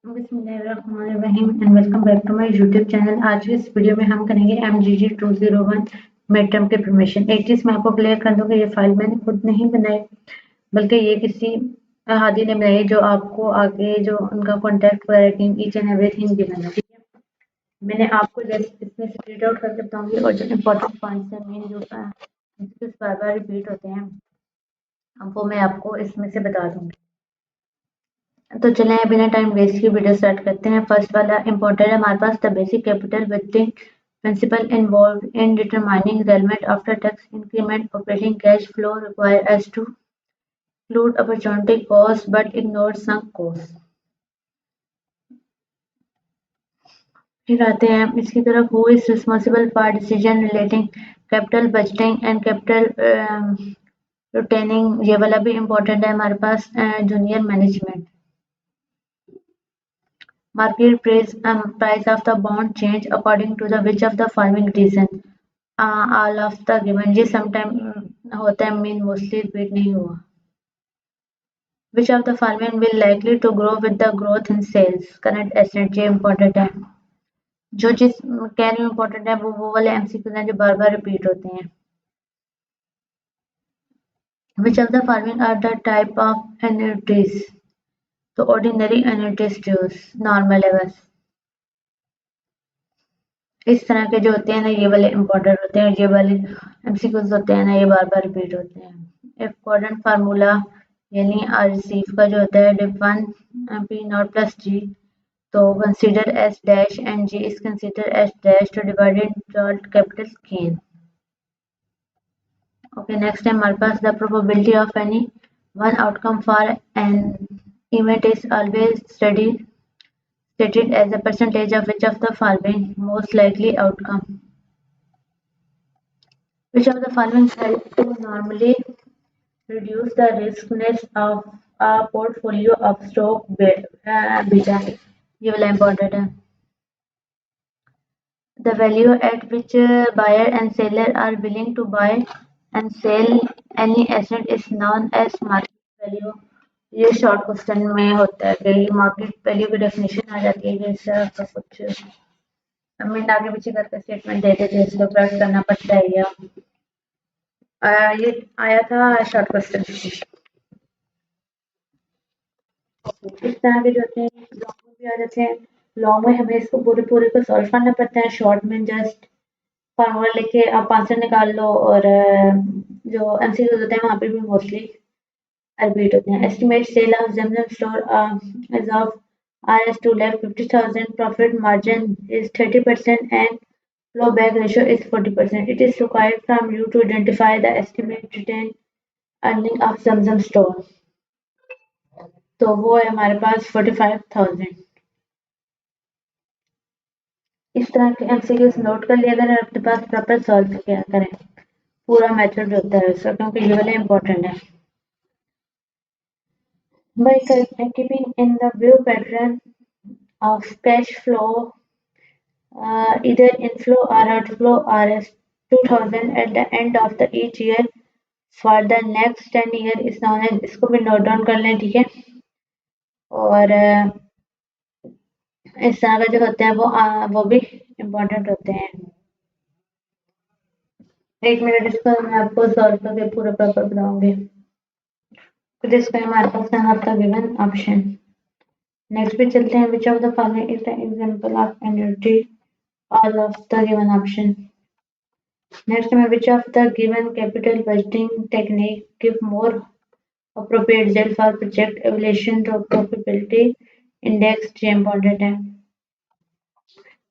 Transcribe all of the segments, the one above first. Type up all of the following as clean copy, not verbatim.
बिस्मिल्लाहिर्रहमानिर्रहीम and welcome back to my YouTube channel. आज की इस वीडियो में हम करेंगे MGG 201 मिड टर्म के प्रिपरेशन। एक चीज़ मैं आपको क्लियर कर दूं कि ये फाइल मैंने खुद नहीं बनाई, बल्कि ये किसी हादी ने बनाई जो आपको आगे जो उनका कॉन्टैक्ट वगैरह ईच एंड एवरीथिंग गिवन है। ठीक है, मैंने आपको जस्ट इसमें से रीड आउट करके बताऊंगी और जो इम्पोर्टेंट पॉइंट्स हैं, मेन जो बार बार रिपीट होते हैं, वो मैं आपको इसमें से बता दूंगी। तो चलें बिना टाइम वेस्ट की वीडियो स्टार्ट करते हैं। फर्स्ट वाला इंपॉर्टेंट है हमारे पास, द बेसिक कैपिटल विथिंग प्रिंसिपल इन्वॉल्व इन डिटरमाइनिंग रेलमेंट after tax increment operating cash flow requires to include opportunity cost but ignore sunk cost। फिर आते हैं इसकी तरफ, who is responsible for decision relating capital budgeting and capital retaining. ये वाला भी important है हमारे पास। Junior management. Market price of the bond change according to the which of the following reason। all of the given। ये sometime होता है, mean mostly repeat नहीं हुआ। Which of the following will likely to grow with the growth in sales। current asset। ये important है। जो चीज कह रही हूँ important है वो वाले MCQ हैं जो बार बार repeat होते हैं। Which of the following are the type of annuities। तो ordinary annuities dues normal है बस। इस तरह के जो होते हैं ना, ये वाले इम्पोर्टेंट होते हैं, ये वाले MCQs होते हैं ना, ये बार बार रिपीट होते हैं। इम्पोर्टेंट फार्मूला यानी रिसीव का जो होता है डिप 1 P0 प्लस G, तो consider S dash and G is consider S dash to divide in capital gain. Okay, next है हमारे पास, the probability of any one outcome for an event is always stated as a percentage of which of the following most likely outcome। Which of the following help to normally reduce the riskiness of a portfolio of stock beta। ये वाला important है। The value at which buyer and seller are willing to buy and sell any asset is known as market value। ये short question में होता है कि market value की definition आ जाती है कि इसका कुछ मिनट आगे पीछे करके स्टेटमेंट देते थे, इसको करेक्ट करना पड़ता है। या ये आया था शॉर्ट क्वेश्चन। इस तरह के जो होते हैं लॉन्ग में भी आ जाते हैं। लॉन्ग में हमें इसको पूरे पूरे को सॉल्व करना पड़ता है, शॉर्ट में जस्ट फार्मूला लेके आप आंसर निकाल लो। और जो MCQ होते हैं वहाँ पे भी मोस्टली रिपीट होते हैं। Estimate sale of Zamzam store as of RS 2,50,000, profit margin is 30% and flow back ratio is 40%। It is required from you to identify the estimate retain earning of Zamzam store. तो वो है हमारे पास 45,000। इस तरह के MCQs note कर लिया करें, अपने पास प्रॉपर सॉल्व किया करें पूरा मेथड होता है उसका, क्योंकि ये वाले इम्पोर्टेंट है। By keeping in the view pattern of cash flow, either inflow or outflow RS 2000 at the end of the each year for the next 10 year is known as। इसको भी नोट डाउन कर लें, ठीक है। और इस तरह का जो होते हैं वो भी इम्पोर्टेंट होते हैं। एक मिनट, इसको मैं आपको सॉल्व करके पूरा प्रॉपर बताऊंगी। This time हमारे पास है आपका गिवन ऑप्शन। नेक्स्ट पे चलते हैं, which of the following is the example of annuity. All of the given option. Next में which of the given capital budgeting technique give more appropriate result for project evaluation to profitability index। ये important है।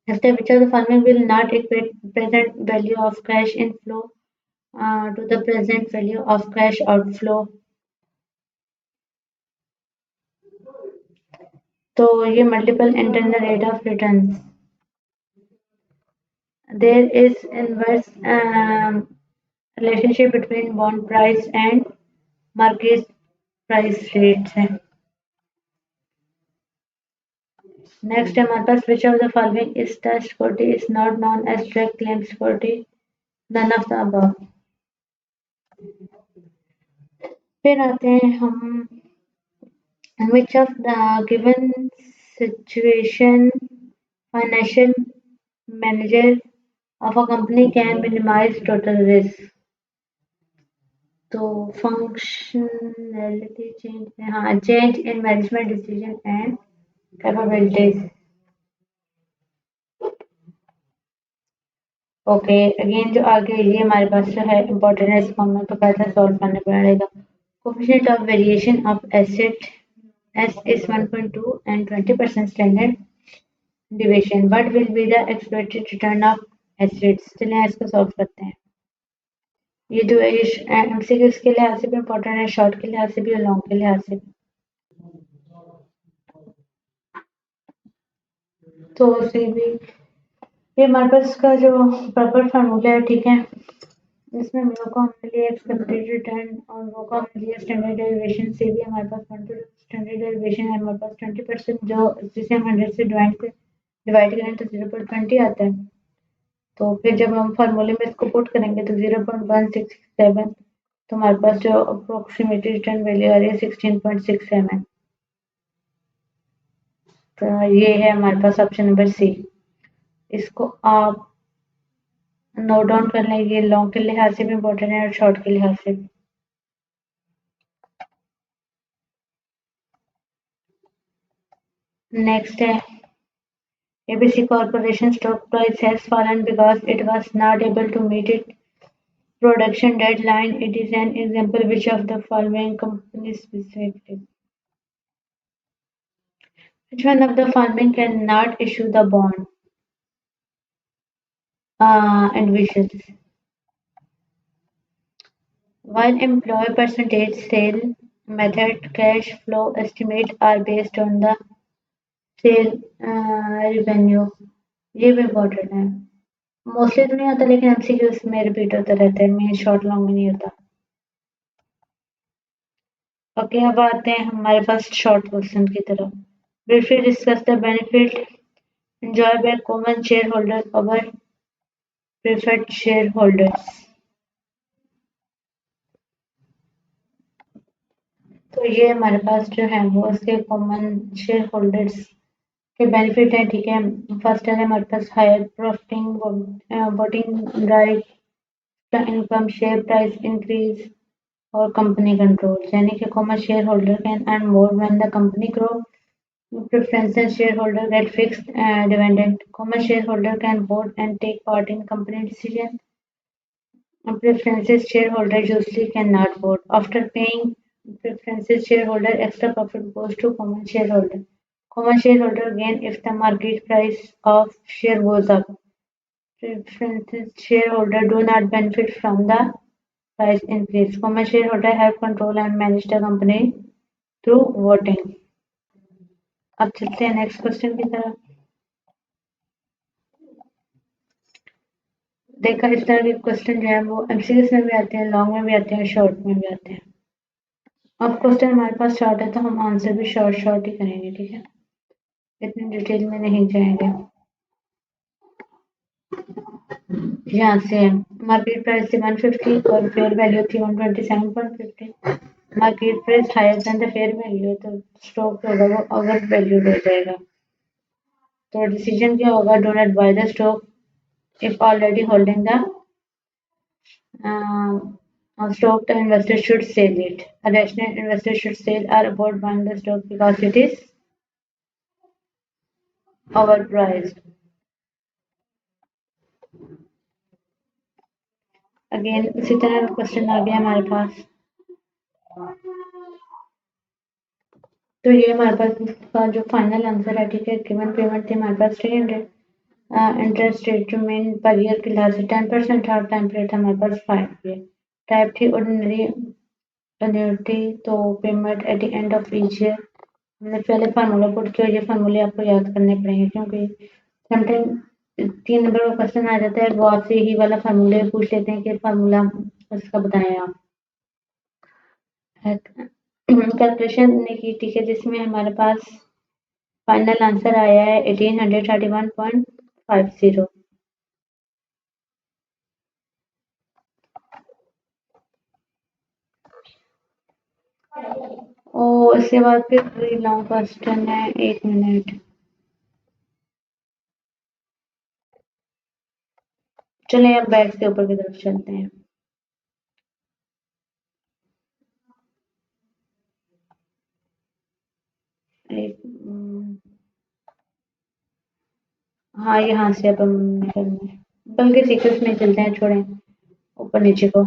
Next, which of the following will not equate present value of cash inflow to the present value of cash outflow। तो ये multiple internal rate of returns। There is inverse relationship between bond price and market price rates है। Next है हमारे पास, which of the following is the security is not known as direct claim security। none of the above। फिर आते हैं हम, which of the given situation financial manager of a company can minimize total risk. तो functionality change, हाँ, change in management decision and capabilities. Okay, again जो आगे ये हमारे पास जो है इम्पोर्टेंट है, इसको हमें तो कैसे सॉल्व करना पड़ेगा. Coefficient of variation of asset S is 1.2 and 20% standard deviation. What will be the expected return of assets? चलिए इसको सॉल्व करते हैं. ये जो एमसीक्यूज के लिहाज से भी इम्पोर्टेंट है, शॉर्ट के लिहाज से भी और लॉन्ग के लिहाज से भी. तो उसे भी ये हमारे पास इसका जो प्रॉपर फार्मूला है, ठीक है, इसमें हम लोग को हमने लिया एक्सपेक्टेड रिटर्न और वो को हमने लिया स्टैंडर्ड डेरिवेशन से भी हमारे पास स्टैंडर्ड डेरिवेशन है हमारे पास 20%, जो जिसे हम 100 से डिवाइड करें तो 0.20 आता है. तो फिर जब हम फार्मूले में इसको पुट करेंगे तो 0.167, तो हमारे पास जो अप्रोक्सीमेट रिटर्न वैल्यू आ रही है 16.67. तो ये है हमारे पास ऑप्शन नंबर सी. इसको आप नोट डाउन कर लें, ये लॉन्ग के लिहाज से भी इम्पोर्टेंट है और शॉर्ट के लिहाज से भी. नेक्स्ट है ABC Corporation stock price has fallen because it was not able to meet its production deadline. It is an example which of the following company specifically. Which one of the following cannot issue the bond? Individuals. While employee percentage sale method cash flow estimate are based on the sale revenue. ये भी important है. Mostly तो नहीं होता लेकिन MCQs में repeat होता रहता है, मेन शॉर्ट लॉन्ग में नहीं होता. ओके, अब आते हैं हमारे पास शॉर्ट क्वेश्चन की तरफ. Briefly discuss the benefit enjoyed by common shareholders over preferred shareholders. तो ये हमारे पास जो है वो उसके कॉमन शेयर होल्डर्स के बेनिफिट है, ठीक है. फर्स्ट है हमारे पास higher profiting voting right, income, share price increase और कंपनी कंट्रोल. यानी कि common share holder can earn more when the company grow. Preferences shareholder get fixed dividend. Common shareholder can vote and take part in company decision. Preferences shareholder usually cannot vote. After paying preferences shareholder, extra profit goes to common shareholder. Common shareholder gain if the market price of share goes up. Preferences shareholder do not benefit from the price increase. Common shareholder have control and manage the company through voting. अब चलते हैं next question की तरफ. देखा, इस तरह के question जो है वो एमसीक्यूज में भी आते हैं, लॉन्ग में भी आते हैं, शॉर्ट में भी आते हैं. अब क्वेश्चन हमारे पास शॉर्ट है तो हम आंसर भी शॉर्ट ही करेंगे, ठीक है, इतनी डिटेल में नहीं जाएंगे. यहाँ से मार्केट प्राइस थी 150 और फेयर वैल्यू थी 127.50. Market price higher than the fair value, तो स्टॉक होगा वो ओवर वैल्यूड हो जाएगा. तो डिसीजन क्या होगा? Do not by the stock if already holding the stock, the investor should sell it. A rational investor should sell or avoid buying the stock because it is overpriced. Again इसी तरह का question आ गया हमारे पास. तो ये हमारे पास इसका जो फाइनल आंसर है, ठीक है, गिवन पेमेंट थी हमारे पास 300. Interest rate remain per year के लिहाज से 10% था और टाइम पीरियड हमारे पास 5 ईयर. टाइप थी ऑर्डिनरी एन्युटी, तो payment at the end of each year. हमने पहले फार्मूला पुट किया, ये फार्मूले आपको याद करने पड़ेंगे क्योंकि समटाइम 3 नंबर का क्वेश्चन आ जाता है, वो आपसे यही वाला फार्मूले पूछ लेते हैं कि फार्मूला उसका बताएं आप. कैलकुलेशन ने की, ठीक है, जिसमें हमारे पास फाइनल आंसर आया है 1831.50. और उसके बाद फिर लॉन्ग क्वेश्चन है, 1 मिनट. चलिए अब बैक से ऊपर की तरफ चलते हैं। एक हाँ, यहाँ से अब हम निकलना है, बल्कि सीक्वेंस में चलते हैं, छोड़ें ऊपर नीचे को।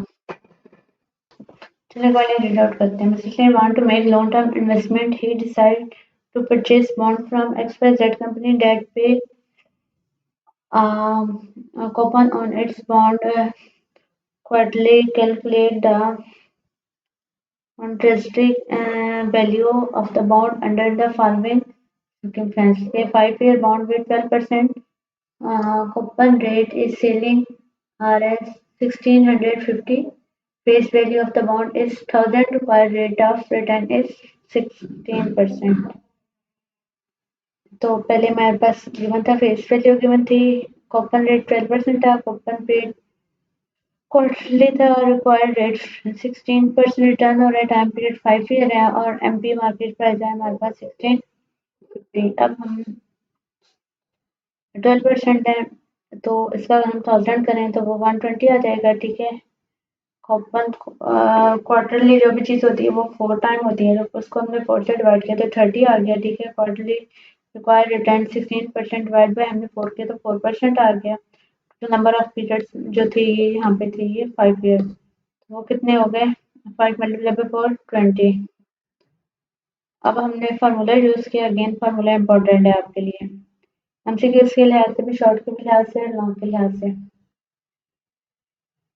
चलिए पहले रीड आउट करते हैं। Mister Shah want to make long term investment. He decided to purchase bond from XYZ company that pay a coupon on its bond quarterly. Calculate the intrinsic value of the bond under the following circumstances. A 5-year bond with 12% coupon rate is selling Rs 1650. Face value of the bond is 1000. Required rate of return is 16%. तो पहले हमारे पास given था, face value given थी, coupon rate 12% था, coupon paid quarterly था, required rate 16% return हो रहा है, टाइम पीरियड 5 ईयर है और एमपी मार्केट प्राइस है हमारे पास 1650। अब हम 12% है तो इसका अगर हम 1000 करें तो वो 120 आ जाएगा। ठीक है, कूपन क्वार्टरली जो भी चीज़ होती है वो 4 टाइम होती है, तो उसको हमने 4 से डिवाइड किया तो 30 आ गया। ठीक है, quarterly required return 16% divide by हमने 4 किया तो 4% आ गया। तो नंबर ऑफ पीरियड्स जो थी ये यहाँ पे थी ये 5 ईयर, वो कितने हो गए 5 मल्टीप्लाई बाय 4 20। अब हमने फार्मूला यूज़ किया, अगेन फार्मूला इंपॉर्टेंट है आपके लिए, एमसीक्यूज के लिहाज से भी, शॉर्ट के भी लिहाज से, लॉन्ग के लिहाज से।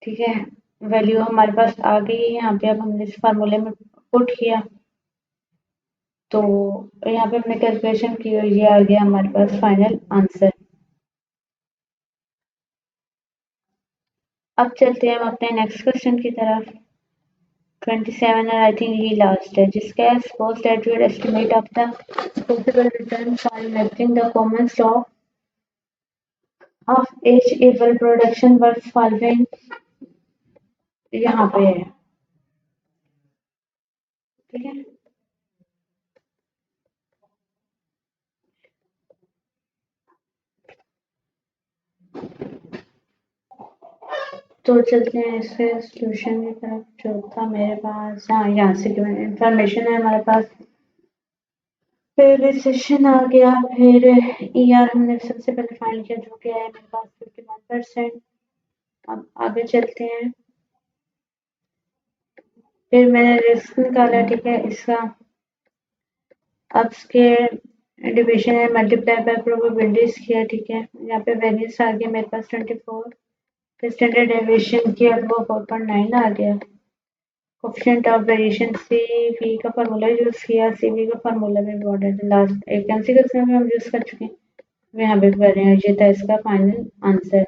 ठीक है, वैल्यू हमारे पास आ गई है यहाँ पे। अब हमने इस फार्मूले में पुट किया तो यहाँ पे हमने कैलकुलेशन की और ये आ गया हमारे पास फाइनल आंसर। अब चलते हैं हम अपने नेक्स्ट क्वेश्चन की तरफ। 27 और आई थिंक ये लास्ट है, जिसका है suppose that your estimate of the possible return for matching the common stock of H able production worth following, यहाँ पे है। ठीक है, तो चलते हैं इसके सॉल्यूशन की तरफ। जो था मेरे पास, हाँ यहाँ से इंफॉर्मेशन है हमारे पास, फिर रिसेशन आ गया, फिर ईआर हमने सबसे पहले फाइंड किया जो कि है मेरे पास 51%। अब आगे चलते हैं, फिर मैंने रिस्क निकाला। ठीक है, इसका अब इसके डिवीजन है मल्टीप्लाई बाय प्रोबेबिलिटीज किया। ठीक है, यहाँ पे वेरियंस आ गया मेरे पास 24, फिर स्टैंडर्ड डेविएशन किया तो वो 4.9 आ गया। कोएफिशिएंट ऑफ वेरिएशन सीवी का फार्मूला यूज किया, सीवी का फार्मूला भी इम्पोर्टेंट है, लास्ट एक एमसीक्यू में हम यूज कर चुके हैं, यहाँ पे कर रहे हैं। ये था इसका फाइनल आंसर।